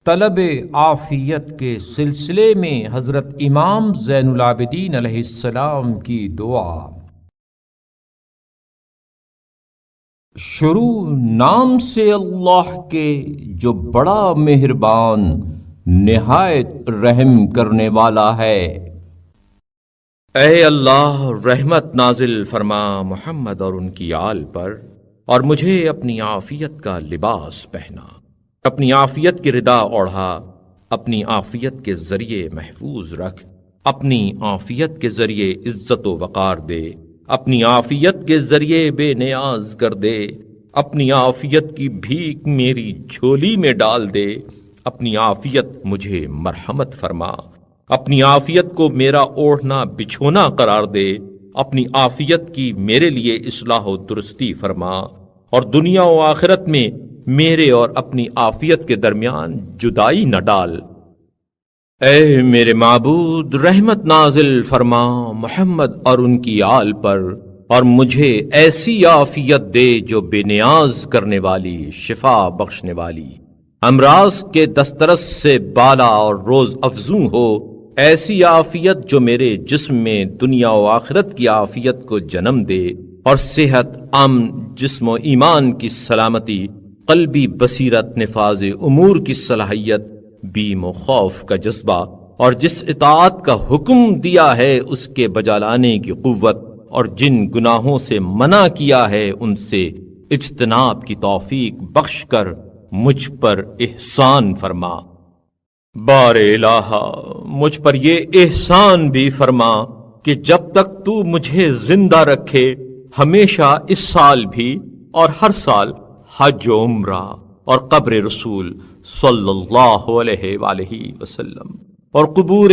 طلب عافیت کے سلسلے میں حضرت امام زین العابدین علیہ السلام کی دعا۔ شروع نام سے اللہ کے جو بڑا مہربان نہایت رحم کرنے والا ہے۔ اے اللہ رحمت نازل فرما محمد اور ان کی آل پر، اور مجھے اپنی عافیت کا لباس پہنا، اپنی عافیت کی ردا اوڑھا، اپنی عافیت کے ذریعے محفوظ رکھ، اپنی عافیت کے ذریعے عزت و وقار دے، اپنی عافیت کے ذریعے بے نیاز کر دے، اپنی عافیت کی بھیک میری جھولی میں ڈال دے، اپنی عافیت مجھے مرحمت فرما، اپنی عافیت کو میرا اوڑھنا بچھونا قرار دے، اپنی عافیت کی میرے لیے اصلاح و درستی فرما، اور دنیا و آخرت میں میرے اور اپنی عافیت کے درمیان جدائی نہ ڈال۔ اے میرے معبود رحمت نازل فرما محمد اور ان کی آل پر، اور مجھے ایسی عافیت دے جو بے نیاز کرنے والی، شفا بخشنے والی، امراض کے دسترس سے بالا اور روز افزوں ہو، ایسی عافیت جو میرے جسم میں دنیا و آخرت کی عافیت کو جنم دے، اور صحت، امن، جسم و ایمان کی سلامتی، قلبی بصیرت، نفاذ امور کی صلاحیت، بیم و خوف کا جذبہ، اور جس اطاعت کا حکم دیا ہے اس کے بجا لانے کی قوت، اور جن گناہوں سے منع کیا ہے ان سے اجتناب کی توفیق بخش کر مجھ پر احسان فرما۔ بار الہ مجھ پر یہ احسان بھی فرما کہ جب تک تو مجھے زندہ رکھے ہمیشہ اس سال بھی اور ہر سال حج و عمرہ اور قبر رسول صلی اللہ علیہ وآلہ وسلم اور قبور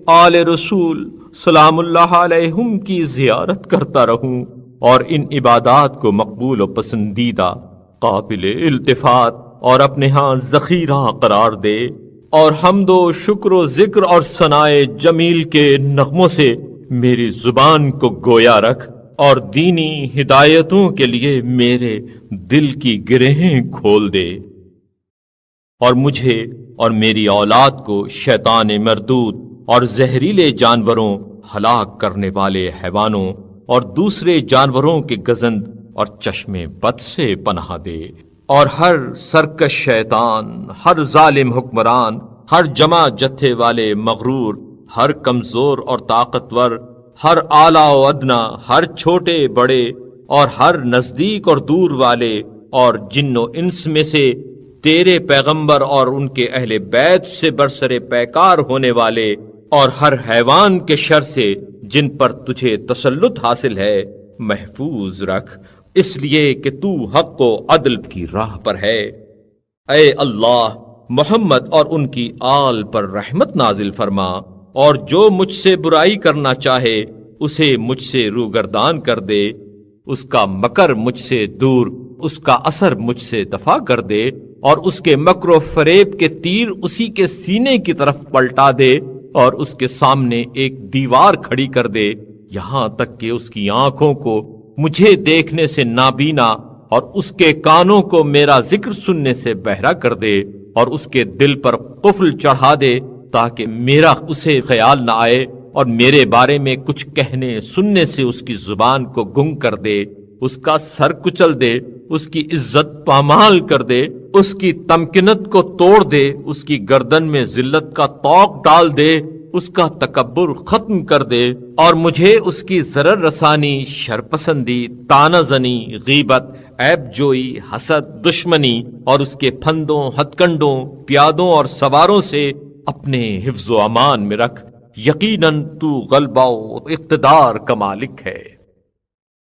آل رسول سلام اللہ علیہم کی زیارت کرتا رہوں، اور ان عبادات کو مقبول و پسندیدہ، قابل التفات اور اپنے ہاں ذخیرہ قرار دے، اور حمد و شکر و ذکر اور ثنائے جمیل کے نغموں سے میری زبان کو گویا رکھ، اور دینی ہدایتوں کے لیے میرے دل کی گرہیں کھول دے، اور مجھے اور میری اولاد کو شیطان مردود اور زہریلے جانوروں، ہلاک کرنے والے حیوانوں اور دوسرے جانوروں کے گزند اور چشمے بد سے پناہ دے، اور ہر سرکش شیطان، ہر ظالم حکمران، ہر جمع جتھے والے مغرور، ہر کمزور اور طاقتور، ہر اعلیٰ و ادنا، ہر چھوٹے بڑے، اور ہر نزدیک اور دور والے، اور جن و انس میں سے تیرے پیغمبر اور ان کے اہل بیت سے برسر پیکار ہونے والے، اور ہر حیوان کے شر سے جن پر تجھے تسلط حاصل ہے، محفوظ رکھ، اس لیے کہ تو حق و عدل کی راہ پر ہے۔ اے اللہ محمد اور ان کی آل پر رحمت نازل فرما، اور جو مجھ سے برائی کرنا چاہے اسے مجھ سے روگردان کر دے، اس کا مکر مجھ سے دور، اس کا اثر مجھ سے دفع کر دے، اور اس کے مکر و فریب کے تیر اسی کے سینے کی طرف پلٹا دے، اور اس کے سامنے ایک دیوار کھڑی کر دے، یہاں تک کہ اس کی آنکھوں کو مجھے دیکھنے سے نابینا، اور اس کے کانوں کو میرا ذکر سننے سے بہرا کر دے، اور اس کے دل پر قفل چڑھا دے تاکہ میرا اسے خیال نہ آئے، اور میرے بارے میں کچھ کہنے سننے سے اس کی زبان کو گنگ کر دے، اس کا سر کچل دے، اس کی عزت پامال کر دے، اس کی تمکنت کو توڑ دے، اس کی گردن میں ذلت کا طوق ڈال دے، اس کا تکبر ختم کر دے، اور مجھے اس کی ضرر رسانی، شرپسندی، طعنہ زنی، غیبت، عیب جوئی، حسد، دشمنی، اور اس کے پھندوں، ہتھ کنڈوں، پیادوں اور سواروں سے اپنے حفظ و امان میں رکھ، یقیناً تو غلبہ و اقتدار کا مالک ہے۔